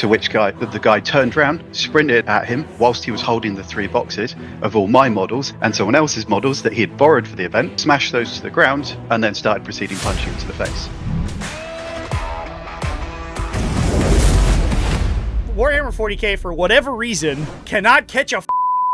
To which the guy turned around, sprinted at him whilst he was holding the 3 boxes of all my models and someone else's models that he had borrowed for the event, smashed those to the ground, and then started proceeding punching him to the face. Warhammer 40k, for whatever reason, cannot catch a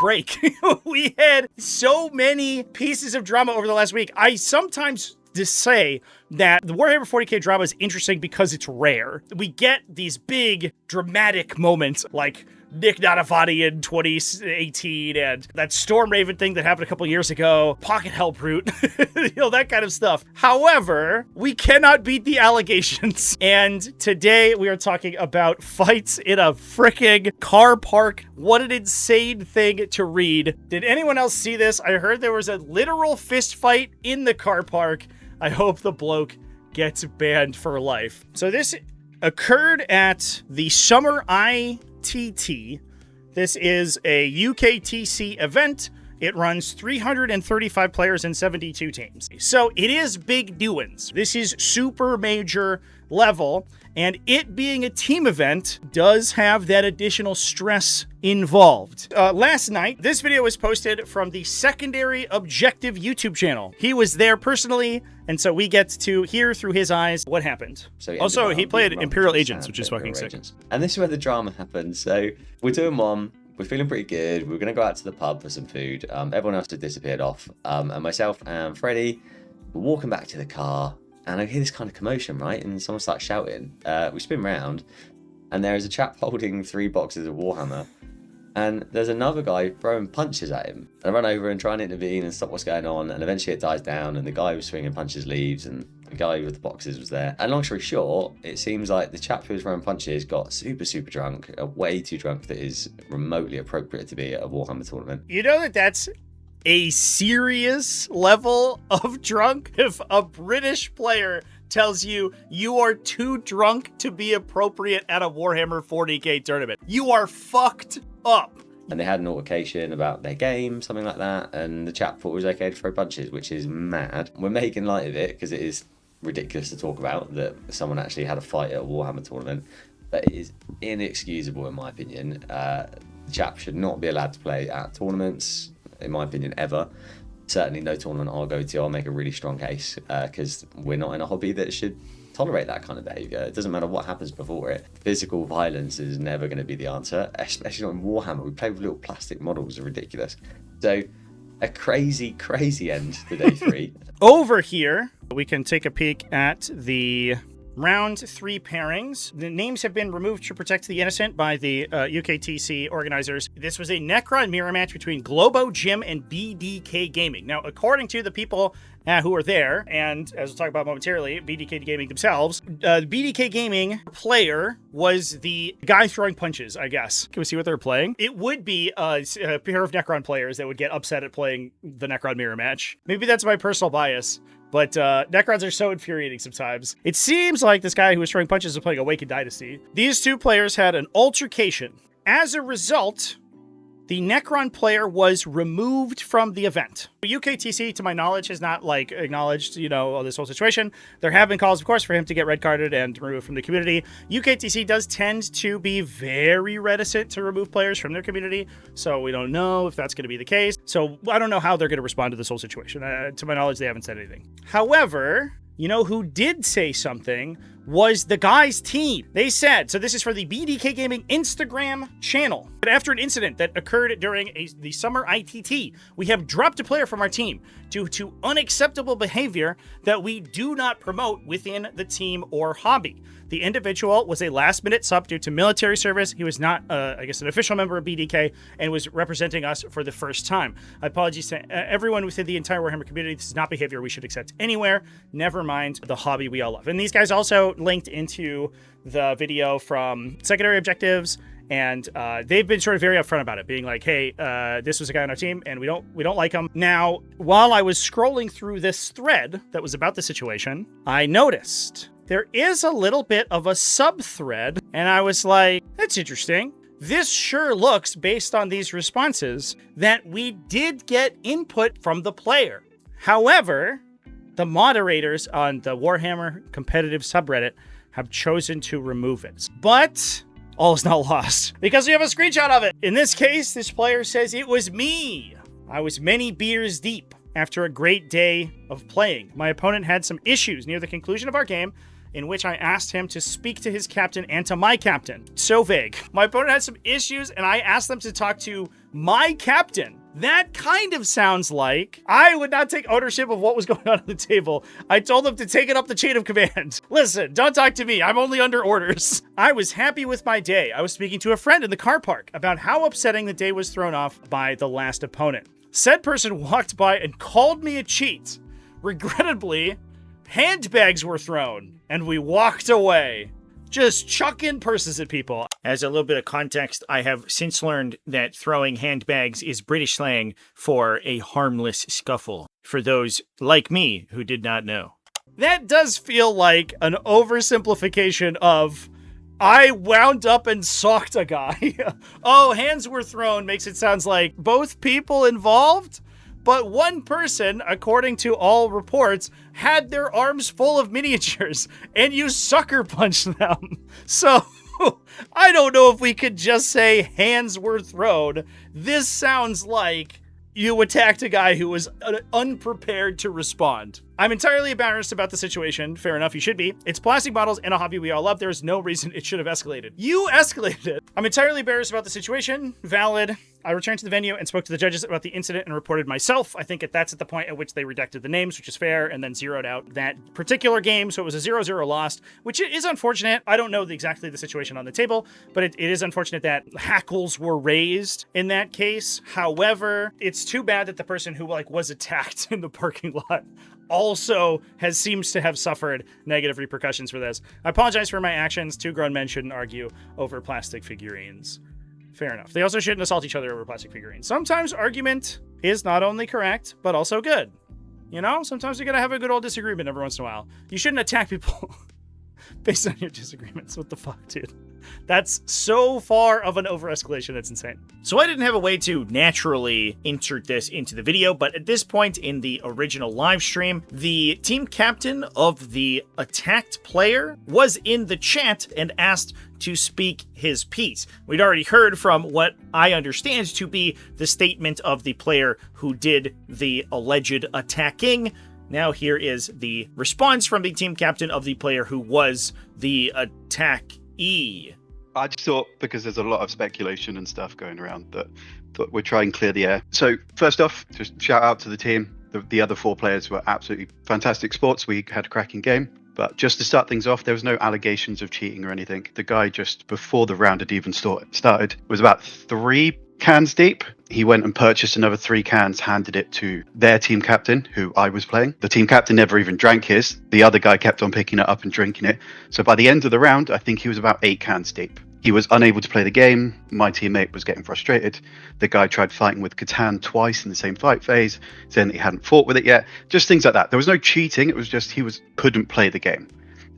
break. We had so many pieces of drama over the last week. I sometimes just say that the Warhammer 40k drama is interesting because it's rare. We get these big dramatic moments like Nick Nanavati in 2018 and that Storm Raven thing that happened a couple years ago, Pocket Hell Brute, that kind of stuff. However, we cannot beat the allegations. And today we are talking about fights in a freaking car park. What an insane thing to read. Did anyone else see this? I heard there was a literal fist fight in the car park. I hope the bloke gets banned for life. So this occurred at the Summer ITT. This is a UKTC event. It runs 335 players and 72 teams. So it is big doings. This is super major level, and it being a team event does have that additional stress involved. Last night, this video was posted from the Secondary Objective YouTube channel. He was there personally, and so we get to hear through his eyes what happened. So also, he played Imperial Agents, which is fucking sick. And this is where the drama happened. So we're doing one. We're feeling pretty good. We were going to go out to the pub for some food. Everyone else had disappeared off. And myself and Freddie were walking back to the car. And I hear this kind of commotion, right? And someone starts shouting. We spin round. And there is a chap holding 3 boxes of Warhammer. And there's another guy throwing punches at him. I run over and try and intervene and stop what's going on. And eventually it dies down. And the guy who's swinging punches leaves. And the guy with the boxes was there. And long story short, it seems like the chap who was throwing punches got super, super drunk. Way too drunk that is remotely appropriate to be at a Warhammer tournament. You know that that's a serious level of drunk? If a British player tells you you are too drunk to be appropriate at a Warhammer 40k tournament, you are fucked up. And they had an altercation about their game, something like that, and the chap thought it was okay to throw punches, which is mad. We're making light of it because it is ridiculous to talk about that someone actually had a fight at a Warhammer tournament, but it is inexcusable in my opinion. The chap should not be allowed to play at tournaments, in my opinion, ever. Certainly no tournament I'll go to. I'll make a really strong case because we're not in a hobby that should tolerate that kind of behaviour. It doesn't matter what happens before it. Physical violence is never going to be the answer, especially not in Warhammer. We play with little plastic models, are ridiculous. So a crazy, crazy end to day 3. Over here, we can take a peek at the round 3 pairings. The names have been removed to protect the innocent by the UKTC organizers. This was a Necron mirror match between Globo Gym and BDK Gaming. Now, according to the people who are there, and as we'll talk about momentarily, BDK Gaming themselves, the BDK Gaming player was the guy throwing punches, I guess. Can we see what they're playing? It would be a pair of Necron players that would get upset at playing the Necron mirror match. Maybe that's my personal bias. But Necrons are so infuriating sometimes. It seems like this guy who was throwing punches was playing Awakened Dynasty. These 2 players had an altercation. As a result, the Necron player was removed from the event. UKTC, to my knowledge, has not acknowledged, this whole situation. There have been calls, of course, for him to get red carded and removed from the community. UKTC does tend to be very reticent to remove players from their community, so we don't know if that's going to be the case. So I don't know how they're going to respond to this whole situation. To my knowledge, they haven't said anything. However, you know who did say something was the guy's team. They said, so this is for the BDK Gaming Instagram channel. But after an incident that occurred during the Summer ITT, we have dropped a player from our team due to unacceptable behavior that we do not promote within the team or hobby. The individual was a last-minute sub due to military service. He was not, an official member of BDK and was representing us for the first time. Apologies to everyone within the entire Warhammer community. This is not behavior we should accept anywhere. Never mind the hobby we all love. And these guys also linked into the video from Secondary Objectives, and they've been sort of very upfront about it, being like, hey, this was a guy on our team and we don't like him. Now, while I was scrolling through this thread that was about the situation, I noticed there is a little bit of a sub-thread, and I was like, that's interesting. This sure looks, based on these responses, that we did get input from the player. However, the moderators on the Warhammer competitive subreddit have chosen to remove it. But all is not lost because we have a screenshot of it. In this case, this player says it was me. I was many beers deep after a great day of playing. My opponent had some issues near the conclusion of our game in which I asked him to speak to his captain and to my captain. So vague. My opponent had some issues and I asked them to talk to my captain. That kind of sounds like I would not take ownership of what was going on at the table. I told them to take it up the chain of command. Listen, don't talk to me. I'm only under orders. I was happy with my day. I was speaking to a friend in the car park about how upsetting the day was thrown off by the last opponent. Said person walked by and called me a cheat. Regrettably, handbags were thrown and we walked away. Just chucking purses at people. As a little bit of context, I have since learned that throwing handbags is British slang for a harmless scuffle, for those like me who did not know. That does feel like an oversimplification of, I wound up and socked a guy. Oh, hands were thrown makes it sound like both people involved, but one person, according to all reports, had their arms full of miniatures, and you sucker punched them. So, I don't know if we could just say hands were thrown. This sounds like you attacked a guy who was unprepared to respond. I'm entirely embarrassed about the situation. Fair enough, you should be. It's plastic models and a hobby we all love. There's no reason it should have escalated. You escalated it. I'm entirely embarrassed about the situation. Valid. I returned to the venue and spoke to the judges about the incident and reported myself. I think that's at the point at which they redacted the names, which is fair, and then zeroed out that particular game. So it was a 0-0 loss, which is unfortunate. I don't know exactly the situation on the table, but it is unfortunate that hackles were raised in that case. However, it's too bad that the person who was attacked in the parking lot also seems to have suffered negative repercussions for this. I apologize for my actions. Two grown men shouldn't argue over plastic figurines. Fair enough. They also shouldn't assault each other over plastic figurines. Sometimes argument is not only correct, but also good. You know, sometimes you gotta have a good old disagreement every once in a while. You shouldn't attack people based on your disagreements. What the fuck, dude? That's so far of an over-escalation, it's insane. So I didn't have a way to naturally insert this into the video, but at this point in the original live stream, the team captain of the attacked player was in the chat and asked to speak his piece. We'd already heard from what I understand to be the statement of the player who did the alleged attacking. Now here is the response from the team captain of the player who was the attackee. I just thought, because there's a lot of speculation and stuff going around, that we'd try and clear the air. So first off, just shout out to the team. The other four players were absolutely fantastic sports. We had a cracking game. But just to start things off, there was no allegations of cheating or anything. The guy, just before the round had even started, was about 3 cans deep. He went and purchased another 3 cans, handed it to their team captain, who I was playing. The team captain never even drank his. The other guy kept on picking it up and drinking it. So by the end of the round, I think he was about 8 cans deep. He was unable to play the game. My teammate was getting frustrated. The guy tried fighting with Catan twice in the same fight phase, saying that he hadn't fought with it yet. Just things like that. There was no cheating. It was just he couldn't play the game.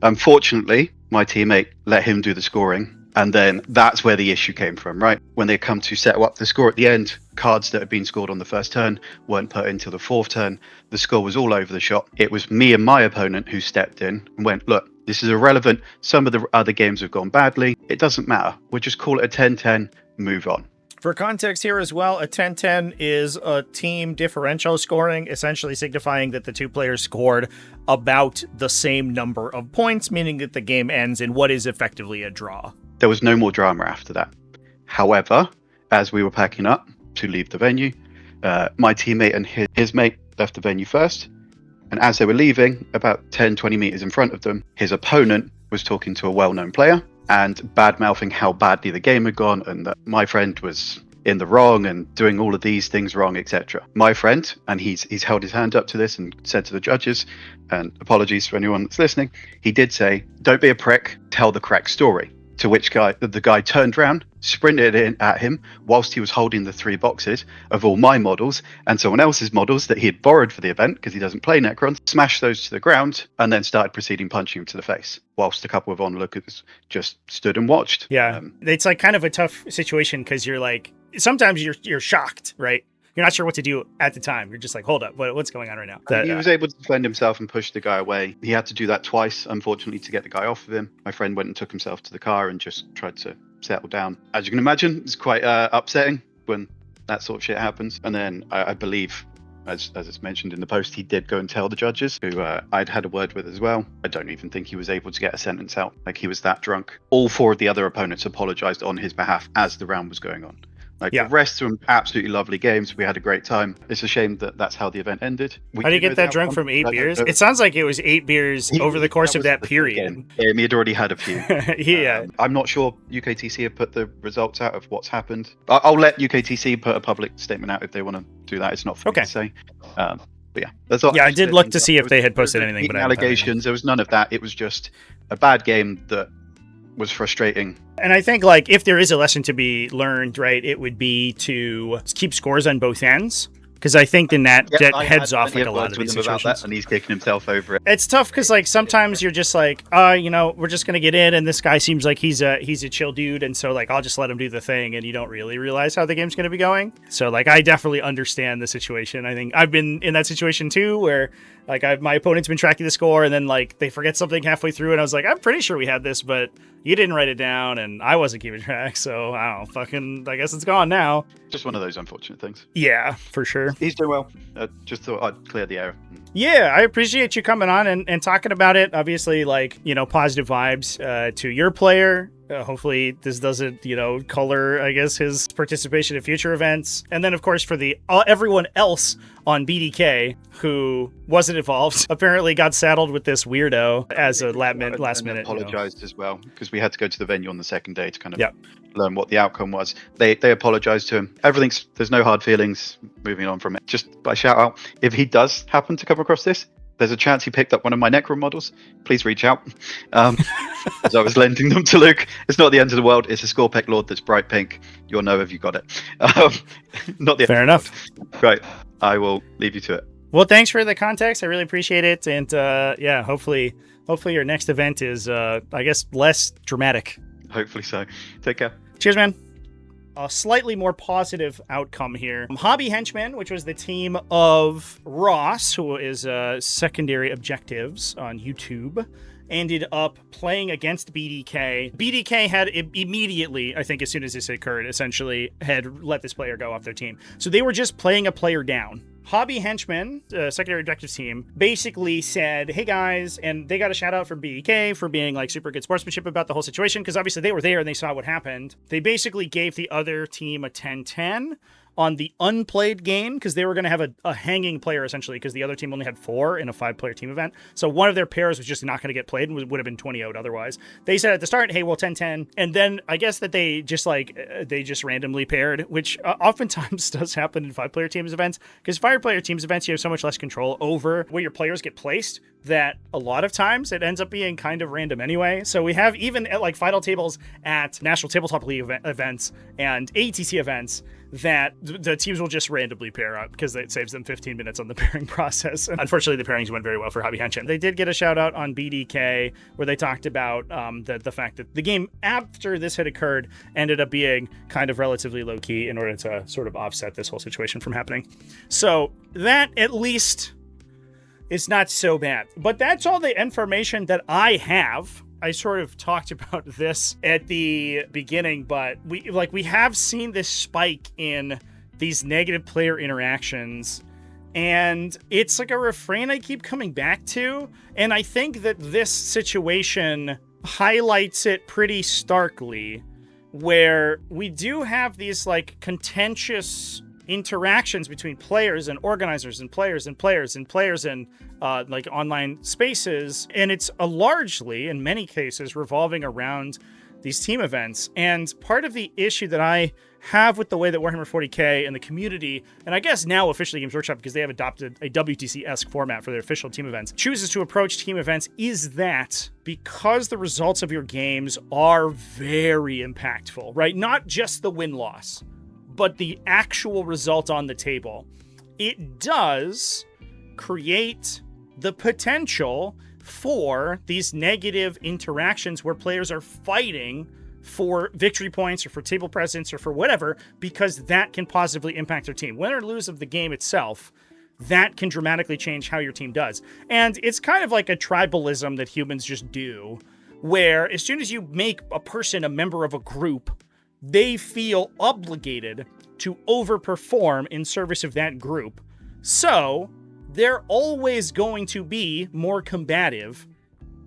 Unfortunately, my teammate let him do the scoring. And then that's where the issue came from, right? When they come to settle up the score at the end, cards that had been scored on the first turn weren't put until the 4th turn. The score was all over the shop. It was me and my opponent who stepped in and went, look, this is irrelevant. Some of the other games have gone badly. It doesn't matter. We'll just call it a 10-10, move on. For context here as well, a 10-10 is a team differential scoring, essentially signifying that the two players scored about the same number of points, meaning that the game ends in what is effectively a draw. There was no more drama after that. However, as we were packing up to leave the venue, my teammate and his mate left the venue first. And as they were leaving, about 10-20 meters in front of them, his opponent was talking to a well-known player and bad-mouthing how badly the game had gone and that my friend was in the wrong and doing all of these things wrong, etc. My friend, and he's held his hand up to this and said to the judges, and apologies for anyone that's listening, he did say, don't be a prick, tell the correct story. To which the guy turned around, sprinted in at him whilst he was holding the 3 boxes of all my models and someone else's models that he had borrowed for the event because he doesn't play Necrons, smashed those to the ground and then started proceeding punching him to the face whilst a couple of onlookers just stood and watched. Yeah, it's like kind of a tough situation because you're like, sometimes you're shocked, right? you're not sure what to do at the time. You're just like, hold up, what's going on right now? He was able to defend himself and push the guy away. He had to do that twice, unfortunately, to get the guy off of him. My friend went and took himself to the car and just tried to settle down. As you can imagine, it's quite upsetting when that sort of shit happens. And then I believe, as it's mentioned in the post, he did go and tell the judges, who I'd had a word with as well. I don't even think he was able to get a sentence out. Like, he was that drunk. All 4 of the other opponents apologized on his behalf as the round was going on. Like, the rest were absolutely lovely games. We had a great time. It's a shame that that's how the event ended. How did you get that drunk from 8 beers? It sounds like it was 8 beers over the course of that period. Yeah, he had already had a few. Yeah. I'm not sure UKTC have put the results out of what's happened. I'll let UKTC put a public statement out if they want to do that. It's not for me to say. But yeah, that's all. Yeah, I did look to see if they had posted anything, but allegations. There was none of that. It was just a bad game that was frustrating. And I think, like, if there is a lesson to be learned, right, it would be to keep scores on both ends. Because I think then that heads off like a lot of these situations. About that, and he's kicking himself over it. It's tough because, like, sometimes you're just like, we're just gonna get in, and this guy seems like he's a chill dude, and so, like, I'll just let him do the thing, and you don't really realize how the game's gonna be going. So, like, I definitely understand the situation. I think I've been in that situation too, where, like, my opponent's been tracking the score, and then, like, they forget something halfway through, and I was like, I'm pretty sure we had this, but you didn't write it down, and I wasn't keeping track, so I guess it's gone now. Just one of those unfortunate things. Yeah, for sure. He's doing well. Just thought I'd clear the air. Yeah, I appreciate you coming on and talking about it. Obviously, like, positive vibes to your player. Hopefully this doesn't, color, I guess, his participation in future events. And then, of course, for the everyone else on BDK who wasn't involved, apparently got saddled with this weirdo as a last minute. Apologized as well, because we had to go to the venue on the second day to kind of learn what the outcome was. They apologized to him. There's no hard feelings. Moving on from it. Just by shout out, if he does happen to come across this, there's a chance he picked up one of my Necron models. Please reach out. As I was lending them to Luke. It's not the end of the world. It's a Scorpec Lord that's bright pink. You'll know if you got it. Not the Fair enough. Right. I will leave you to it. Well, thanks for the context. I really appreciate it. And hopefully your next event is, I guess, less dramatic. Hopefully so. Take care. Cheers, man. A slightly more positive outcome here. Hobby Henchmen, which was the team of Ross, who is Secondary Objectives on YouTube, ended up playing against BDK. BDK had immediately, I think as soon as this occurred, essentially had let this player go off their team. So they were just playing a player down. Hobby Henchmen, Secondary Objectives team, basically said, hey guys, and they got a shout out from BDK for being like super good sportsmanship about the whole situation, because obviously they were there and they saw what happened. They basically gave the other team a 10-10 on the unplayed game, because they were going to have a hanging player, essentially, because the other team only had 4 in a 5-player team event. So one of their pairs was just not going to get played and would have been 20-0 otherwise. They said at the start, hey, well, 10-10. And then I guess that they just randomly paired, which oftentimes does happen in 5-player teams events, because 5-player teams events, you have so much less control over where your players get placed that a lot of times it ends up being kind of random anyway. So we have, even at like final tables at National Tabletop League events and ATC events, that the teams will just randomly pair up because it saves them 15 minutes on the pairing process. And unfortunately, the pairings went very well for Hobby Henchmen. They did get a shout out on BDK where they talked about the fact that the game after this had occurred ended up being kind of relatively low key in order to sort of offset this whole situation from happening. So that at least is not so bad. But that's all the information that I have. I sort of talked about this at the beginning, but we have seen this spike in these negative player interactions, and it's like a refrain I keep coming back to, and I think that this situation highlights it pretty starkly, where we do have these like contentious interactions between players and organizers and players and players and players and like online spaces, and it's largely in many cases revolving around these team events. And part of the issue that I have with the way that Warhammer 40k and the community, and I guess now officially Games Workshop, because they have adopted a WTC-esque format for their official team events, chooses to approach team events, is that because the results of your games are very impactful, right? Not just the win-loss, but the actual result on the table. It does create the potential for these negative interactions where players are fighting for victory points or for table presence or for whatever, because that can positively impact their team. Win or lose of the game itself, that can dramatically change how your team does. And it's kind of like a tribalism that humans just do, where as soon as you make a person a member of a group, they feel obligated to overperform in service of that group. So they're always going to be more combative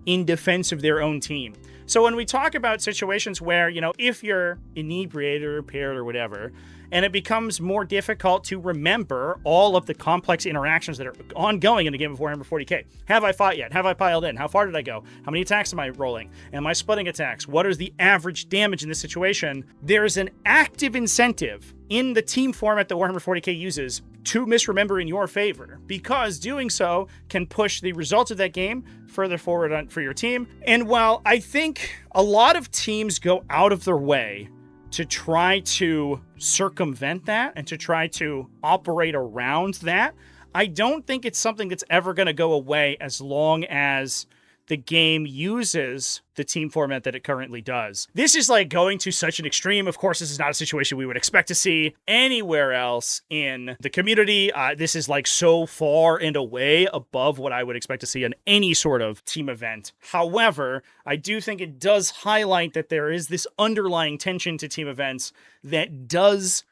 in defense of their own team. So when we talk about situations where, if you're inebriated or impaired or whatever, and it becomes more difficult to remember all of the complex interactions that are ongoing in a game of Warhammer 40k. Have I fought yet? Have I piled in? How far did I go? How many attacks am I rolling? Am I splitting attacks? What is the average damage in this situation? There's an active incentive in the team format that Warhammer 40k uses to misremember in your favor, because doing so can push the results of that game further forward for your team. And while I think a lot of teams go out of their way to try to circumvent that and to try to operate around that, I don't think it's something that's ever going to go away as long as the game uses the team format that it currently does. This is like going to such an extreme. Of course, this is not a situation we would expect to see anywhere else in the community. This is like so far and away above what I would expect to see in any sort of team event. However, I do think it does highlight that there is this underlying tension to team events that does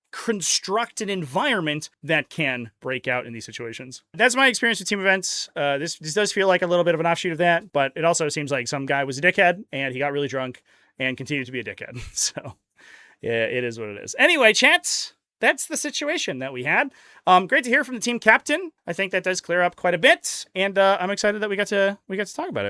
construct an environment that can break out in these situations. That's my experience with team events. This does feel like a little bit of an offshoot of that, but it also seems like some guy was a dickhead and he got really drunk and continued to be a dickhead. So yeah, it is what it is. Anyway, chat, that's the situation that we had. Great to hear from the team captain. I think that does clear up quite a bit, and I'm excited that we got to talk about it.